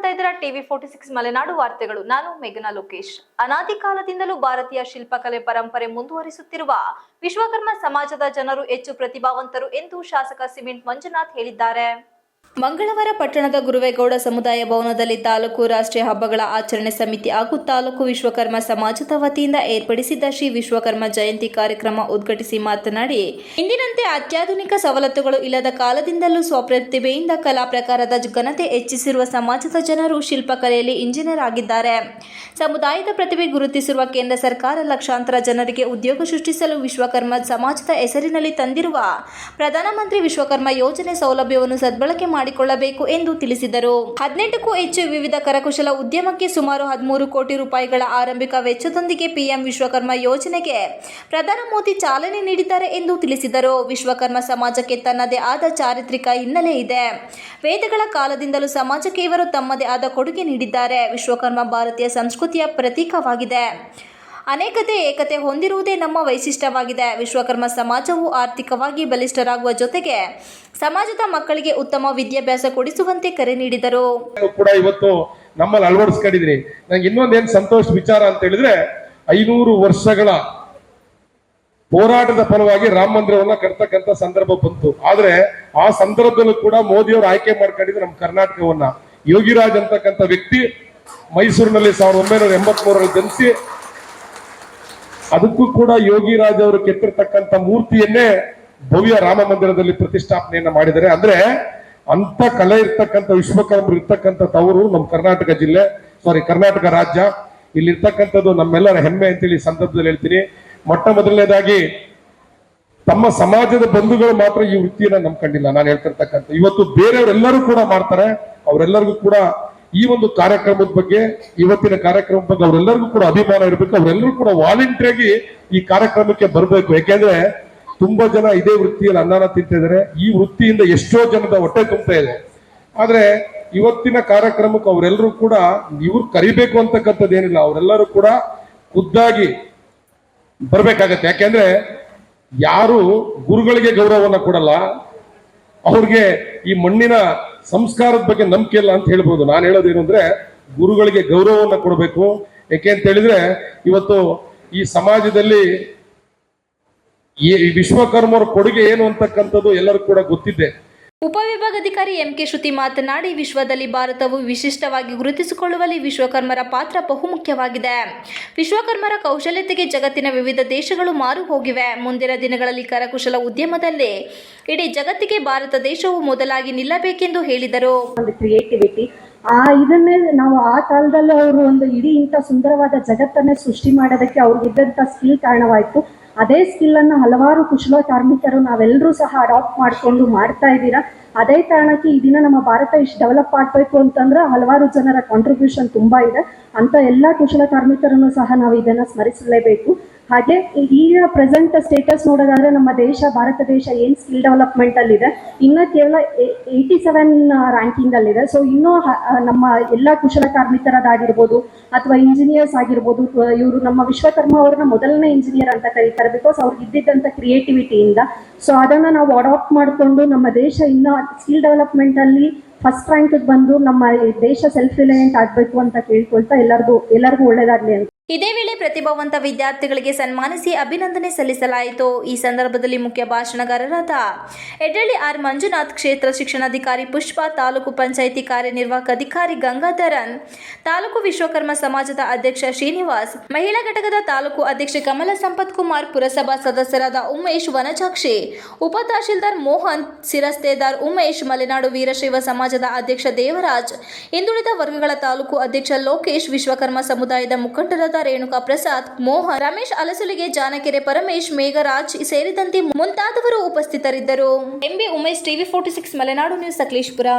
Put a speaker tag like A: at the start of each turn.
A: ನೋಡ್ತಾ ಇದ್ದೀರಾ TV46 ಮಲೆನಾಡು ವಾರ್ತೆಗಳು. ನಾನು ಮೇಘನಾ ಲೋಕೇಶ್. ಅನಾದಿ ಕಾಲದಿಂದಲೂ ಭಾರತೀಯ ಶಿಲ್ಪಕಲೆ ಪರಂಪರೆ ಮುಂದುವರಿಸುತ್ತಿರುವ ವಿಶ್ವಕರ್ಮ ಸಮಾಜದ ಜನರು ಹೆಚ್ಚು ಪ್ರತಿಭಾವಂತರು ಎಂದು ಶಾಸಕ ಸಿಮೆಂಟ್ ಮಂಜುನಾಥ್ ಹೇಳಿದ್ದಾರೆ. ಮಂಗಳವಾರ ಪಟ್ಟಣದ ಗುರುವೇಗೌಡ ಸಮುದಾಯ ಭವನದಲ್ಲಿ ತಾಲೂಕು ರಾಷ್ಟ್ರೀಯ ಹಬ್ಬಗಳ ಆಚರಣೆ ಸಮಿತಿ ಹಾಗೂ ತಾಲೂಕು ವಿಶ್ವಕರ್ಮ ಸಮಾಜದ ವತಿಯಿಂದ ಏರ್ಪಡಿಸಿದ್ದ ಶ್ರೀ ವಿಶ್ವಕರ್ಮ ಜಯಂತಿ ಕಾರ್ಯಕ್ರಮ ಉದ್ಘಾಟಿಸಿ ಮಾತನಾಡಿ, ಇಂದಿನಂತೆ ಅತ್ಯಾಧುನಿಕ ಸವಲತ್ತುಗಳು ಇಲ್ಲದ ಕಾಲದಿಂದಲೂ ಸ್ವಪ್ರತಿಭೆಯಿಂದ ಕಲಾ ಪ್ರಕಾರದ ಘನತೆ ಹೆಚ್ಚಿಸಿರುವ ಸಮಾಜದ ಜನರು ಶಿಲ್ಪಕಲೆಯಲ್ಲಿ ಇಂಜಿನಿಯರ್ ಆಗಿದ್ದಾರೆ. ಸಮುದಾಯದ ಪ್ರತಿಭೆ ಗುರುತಿಸಿರುವ ಕೇಂದ್ರ ಸರ್ಕಾರ ಲಕ್ಷಾಂತರ ಜನರಿಗೆ ಉದ್ಯೋಗ ಸೃಷ್ಟಿಸಲು ವಿಶ್ವಕರ್ಮ ಸಮಾಜದ ಹೆಸರಿನಲ್ಲಿ ತಂದಿರುವ ಪ್ರಧಾನಮಂತ್ರಿ ವಿಶ್ವಕರ್ಮ ಯೋಜನೆ ಸೌಲಭ್ಯವನ್ನು ಸದ್ಬಳಕೆ ಮಾಡಿಕೊಳ್ಳಬೇಕು ಎಂದು ತಿಳಿಸಿದರು. 18ಕ್ಕೂ ಹೆಚ್ಚು ವಿವಿಧ ಕರಕುಶಲ ಉದ್ಯಮಕ್ಕೆ ಸುಮಾರು 13 ಕೋಟಿ ರೂಪಾಯಿಗಳ ಆರಂಭಿಕ ವೆಚ್ಚದೊಂದಿಗೆ ಪಿಎಂ ವಿಶ್ವಕರ್ಮ ಯೋಜನೆಗೆ ಪ್ರಧಾನಿ ಮೋದಿ ಚಾಲನೆ ನೀಡಿದ್ದಾರೆ ಎಂದು ತಿಳಿಸಿದರು. ವಿಶ್ವಕರ್ಮ ಸಮಾಜಕ್ಕೆ ತನ್ನದೇ ಆದ ಚಾರಿತ್ರಿಕ ಹಿನ್ನೆಲೆ ಇದೆ. ವೇದಗಳ ಕಾಲದಿಂದಲೂ ಸಮಾಜಕ್ಕೆ ಇವರು ತಮ್ಮದೇ ಆದ ಕೊಡುಗೆ ನೀಡಿದ್ದಾರೆ. ವಿಶ್ವಕರ್ಮ ಭಾರತೀಯ ಸಂಸ್ಕೃತಿಯ ಪ್ರತೀಕವಾಗಿದೆ. ಅನೇಕತೆ ಏಕತೆ ಹೊಂದಿರುವುದೇ ನಮ್ಮ ವೈಶಿಷ್ಟ್ಯವಾಗಿದೆ. ವಿಶ್ವಕರ್ಮ ಸಮಾಜವು ಆರ್ಥಿಕವಾಗಿ ಬಲಿಷ್ಠರಾಗುವ ಜೊತೆಗೆ ಸಮಾಜದ ಮಕ್ಕಳಿಗೆ ಉತ್ತಮ ವಿದ್ಯಾಭ್ಯಾಸ ಕೊಡಿಸುವಂತೆ ಕರೆ ನೀಡಿದರು.
B: ಕೂಡ ಇವತ್ತು ನಮ್ಮಲ್ಲಿ ಅಳವಡಿಸ್ಕೊಂಡಿದ್ರಿ. ನಂಗೆ ಇನ್ನೊಂದೇನು ಸಂತೋಷ ವಿಚಾರ ಅಂತ ಹೇಳಿದ್ರೆ 500 ವರ್ಷಗಳ ಹೋರಾಟದ ಫಲವಾಗಿ ರಾಮ ಮಂದಿರವನ್ನ ಕಟ್ತಕ್ಕಂಥ ಸಂದರ್ಭ ಬಂತು. ಆದ್ರೆ ಆ ಸಂದರ್ಭದಲ್ಲೂ ಕೂಡ ಮೋದಿಯವರು ಆಯ್ಕೆ ಮಾಡ್ಕೊಂಡಿದ್ರು ನಮ್ಮ ಕರ್ನಾಟಕವನ್ನ. ಯೋಗಿರಾಜ್ ಅಂತಕ್ಕಂಥ ವ್ಯಕ್ತಿ ಮೈಸೂರಿನಲ್ಲಿ 1983ರಲ್ಲಿ ಜನಿಸಿ ಅದಕ್ಕೂ ಕೂಡ ಯೋಗಿರಾಜ್ ಅವರು ಕೆತ್ತಿರ್ತಕ್ಕಂಥ ಮೂರ್ತಿಯನ್ನೇ ಭವ್ಯ ರಾಮ ಮಂದಿರದಲ್ಲಿ ಪ್ರತಿಷ್ಠಾಪನೆಯನ್ನ ಮಾಡಿದ್ದಾರೆ. ಅಂದ್ರೆ ಅಂತ ಕಲೆ ಇರ್ತಕ್ಕಂಥ ವಿಶ್ವಕರ್ಮರು ಇರ್ತಕ್ಕಂಥ ತವರು ನಮ್ಮ ಕರ್ನಾಟಕ ರಾಜ್ಯ. ಇಲ್ಲಿ ಇರ್ತಕ್ಕಂಥದ್ದು ನಮ್ಮೆಲ್ಲರ ಹೆಮ್ಮೆ ಅಂತೇಳಿ ಸಂದರ್ಭದಲ್ಲಿ ಹೇಳ್ತೀನಿ. ಮೊಟ್ಟ ಮೊದಲನೇದಾಗಿ ತಮ್ಮ ಸಮಾಜದ ಬಂಧುಗಳು ಮಾತ್ರ ಈ ವೃತ್ತಿಯನ್ನ ನಂಬ್ಕೊಂಡಿಲ್ಲ. ನಾನು ಹೇಳ್ತಿರ್ತಕ್ಕಂಥ ಇವತ್ತು ಬೇರೆಯವರೆಲ್ಲರೂ ಕೂಡ ಮಾಡ್ತಾರೆ. ಅವರೆಲ್ಲರಿಗೂ ಕೂಡ ಈ ಒಂದು ಕಾರ್ಯಕ್ರಮದ ಬಗ್ಗೆ, ಇವತ್ತಿನ ಕಾರ್ಯಕ್ರಮದ ಬಗ್ಗೆ ಅವರೆಲ್ಲರಿಗೂ ಕೂಡ ಅಭಿಮಾನ ಇರಬೇಕು. ಅವರೆಲ್ಲರೂ ಕೂಡ ವಾಲಂಟಿಯರ್ ಈ ಕಾರ್ಯಕ್ರಮಕ್ಕೆ ಬರಬೇಕು. ಯಾಕೆಂದ್ರೆ ತುಂಬಾ ಜನ ಇದೇ ವೃತ್ತಿಯಲ್ಲಿ ಅನ್ನನ ತಿಂತಿದ್ದಾರೆ. ಈ ವೃತ್ತಿಯಿಂದ ಎಷ್ಟೋ ಜನದ ಹೊಟ್ಟೆ ತುಂಬ್ತಾ ಇದೆ. ಆದ್ರೆ ಇವತ್ತಿನ ಕಾರ್ಯಕ್ರಮಕ್ಕೆ ಅವರೆಲ್ಲರೂ ಕೂಡ ಇವ್ರು ಕರಿಬೇಕು ಅಂತಕ್ಕಂಥದ್ದು ಏನಿಲ್ಲ. ಅವರೆಲ್ಲರೂ ಕೂಡ ಖುದ್ದಾಗಿ ಬರ್ಬೇಕಾಗತ್ತೆ. ಯಾಕೆಂದ್ರೆ ಯಾರು ಗುರುಗಳಿಗೆ ಗೌರವವನ್ನ ಕೊಡಲ್ಲ, ಅವ್ರಿಗೆ ಈ ಮಣ್ಣಿನ ಸಂಸ್ಕಾರದ ಬಗ್ಗೆ ನಂಬಿಕೆ ಇಲ್ಲ ಅಂತ ಹೇಳ್ಬೋದು. ನಾನು ಹೇಳೋದೇನು ಅಂದ್ರೆ ಗುರುಗಳಿಗೆ ಗೌರವವನ್ನ ಕೊಡಬೇಕು. ಯಾಕೆ ಅಂತ ಹೇಳಿದ್ರೆ ಇವತ್ತು ಈ ಸಮಾಜದಲ್ಲಿ ಈ ವಿಶ್ವಕರ್ಮರ ಕೊಡುಗೆ ಏನು ಅಂತಕ್ಕಂಥದ್ದು ಎಲ್ಲರೂ ಕೂಡ ಗೊತ್ತಿದೆ.
A: ಉಪವಿಭಾಗಾಧಿಕಾರಿ ಎಂಕೆ ಶ್ರುತಿ ಮಾತನಾಡಿ, ವಿಶ್ವದಲ್ಲಿ ಭಾರತವು ವಿಶಿಷ್ಟವಾಗಿ ಗುರುತಿಸಿಕೊಳ್ಳುವಲ್ಲಿ ವಿಶ್ವಕರ್ಮರ ಪಾತ್ರ ಬಹುಮುಖ್ಯವಾಗಿದೆ. ವಿಶ್ವಕರ್ಮರ ಕೌಶಲ್ಯತೆಗೆ ಜಗತ್ತಿನ ವಿವಿಧ ದೇಶಗಳು ಮಾರು ಹೋಗಿವೆ. ಮುಂದಿನ ದಿನಗಳಲ್ಲಿ ಕರಕುಶಲ ಉದ್ಯಮದಲ್ಲಿ ಇಡೀ ಜಗತ್ತಿಗೆ ಭಾರತ ದೇಶವು ಮೊದಲಾಗಿ ನಿಲ್ಲಬೇಕೆಂದು ಹೇಳಿದರು.
C: ಕ್ರಿಯೇಟಿವಿಟಿ ಇದನ್ನೇ ನಾವು ಆ ಕಾಲದಲ್ಲಿ ಅವರು ಒಂದು ಇಡೀ ಇಂಥ ಸುಂದರವಾದ ಜಗತ್ತನ್ನೇ ಸೃಷ್ಟಿ ಮಾಡೋದಕ್ಕೆ ಅವ್ರಿಗಿದ್ದಂಥ ಸ್ಕಿಲ್ ಕಾರಣವಾಯಿತು. ಅದೇ ಸ್ಕಿಲ್ಲನ್ನು ಹಲವಾರು ಕುಶಲ ಕಾರ್ಮಿಕರು ನಾವೆಲ್ಲರೂ ಸಹ ಅಡಾಪ್ಟ್ ಮಾಡಿಕೊಂಡು ಮಾಡ್ತಾ ಇದ್ದೀರಾ. ಅದೇ ಕಾರಣಕ್ಕೆ ಈ ದಿನ ನಮ್ಮ ಭಾರತ ಇಷ್ಟು ಡೆವಲಪ್ ಆಗಬೇಕು ಅಂತಂದ್ರೆ ಹಲವಾರು ಜನರ ಕಾಂಟ್ರಿಬ್ಯೂಷನ್ ತುಂಬ ಇದೆ. ಅಂತ ಎಲ್ಲ ಕುಶಲ ಕಾರ್ಮಿಕರನ್ನು ಸಹ ನಾವು ಇದನ್ನು ಸ್ಮರಿಸಲೇಬೇಕು. ಹಾಗೆ ಈಗ ಪ್ರೆಸೆಂಟ್ ಸ್ಟೇಟಸ್ ನೋಡೋದಾದ್ರೆ ನಮ್ಮ ಭಾರತ ದೇಶ ಏನು ಸ್ಕಿಲ್ ಡೆವಲಪ್ಮೆಂಟಲ್ಲಿದೆ, ಇನ್ನೂ ಕೇವಲ 87 ರ್ಯಾಂಕಿಂಗಲ್ಲಿದೆ. ಸೊ ಇನ್ನೂ ನಮ್ಮ ಎಲ್ಲ ಕುಶಲ ಕಾರ್ಮಿಕರದಾಗಿರ್ಬೋದು ಅಥವಾ ಇಂಜಿನಿಯರ್ಸ್ ಆಗಿರ್ಬೋದು, ಇವರು ನಮ್ಮ ವಿಶ್ವಕರ್ಮ ಅವ್ರನ್ನ ಮೊದಲನೇ ಇಂಜಿನಿಯರ್ ಅಂತ ಕರೀತಾರೆ. ಬಿಕಾಸ್ ಅವ್ರಿಗೆ ಇದ್ದಿದ್ದಂಥ ಕ್ರಿಯೇಟಿವಿಟಿಯಿಂದ. ಸೊ ಅದನ್ನು ನಾವು ಅಡಾಪ್ಟ್ ಮಾಡಿಕೊಂಡು ನಮ್ಮ ದೇಶ ಇನ್ನೂ ಸ್ಕಿಲ್ ಡೆವಲಪ್ಮೆಂಟಲ್ಲಿ ಫಸ್ಟ್ ರ್ಯಾಂಕಿಗೆ ಬಂದು ನಮ್ಮ ದೇಶ ಸೆಲ್ಫ್ ರಿಲಯಂಟ್ ಆಗಬೇಕು ಅಂತ ಕೇಳ್ಕೊಳ್ತಾ ಎಲ್ಲರಿಗೂ ಒಳ್ಳೆಯದಾಗಲಿ ಅಂತ.
A: ಇದೇ ವೇಳೆ ಪ್ರತಿಭಾವಂತ ವಿದ್ಯಾರ್ಥಿಗಳಿಗೆ ಸನ್ಮಾನಿಸಿ ಅಭಿನಂದನೆ ಸಲ್ಲಿಸಲಾಯಿತು. ಈ ಸಂದರ್ಭದಲ್ಲಿ ಮುಖ್ಯ ಭಾಷಣಗಾರರಾದ ಎಡ್ರಳ್ಳಿ ಆರ್ ಮಂಜುನಾಥ್, ಕ್ಷೇತ್ರ ಶಿಕ್ಷಣಾಧಿಕಾರಿ ಪುಷ್ಪ, ತಾಲೂಕು ಪಂಚಾಯಿತಿ ಕಾರ್ಯನಿರ್ವಾಹಕ ಅಧಿಕಾರಿ ಗಂಗಾಧರನ್, ತಾಲೂಕು ವಿಶ್ವಕರ್ಮ ಸಮಾಜದ ಅಧ್ಯಕ್ಷ ಶ್ರೀನಿವಾಸ್, ಮಹಿಳಾ ಘಟಕದ ತಾಲೂಕು ಅಧ್ಯಕ್ಷೆ ಕಮಲ ಸಂಪತ್ ಕುಮಾರ್, ಪುರಸಭಾ ಸದಸ್ಯರಾದ ಉಮೇಶ್ ವನಜಾಕ್ಷಿ, ಉಪ ತಹಶೀಲ್ದಾರ್ ಮೋಹನ್, ಸಿರಸ್ತೇದಾರ್ ಉಮೇಶ್, ಮಲೆನಾಡು ವೀರಶೈವ ಸಮಾಜದ ಅಧ್ಯಕ್ಷ ದೇವರಾಜ್, ಹಿಂದುಳಿದ ವರ್ಗಗಳ ತಾಲೂಕು ಅಧ್ಯಕ್ಷ ಲೋಕೇಶ್, ವಿಶ್ವಕರ್ಮ ಸಮುದಾಯದ ಮುಖಂಡರಾದ ರೇಣುಕಾ ಪ್ರಸಾದ್, ಮೋಹನ್, ರಮೇಶ್ ಅಲಸುಲಿಗೆ, ಜಾನಕೆರೆ ಪರಮೇಶ್, ಮೇಘರಾಜ್ ಸೇರಿದಂತೆ ಮುಂತಾದವರು ಉಪಸ್ಥಿತರಿದ್ದರು. MB Umesh, TV46 Malenadu news, Sakleshpur.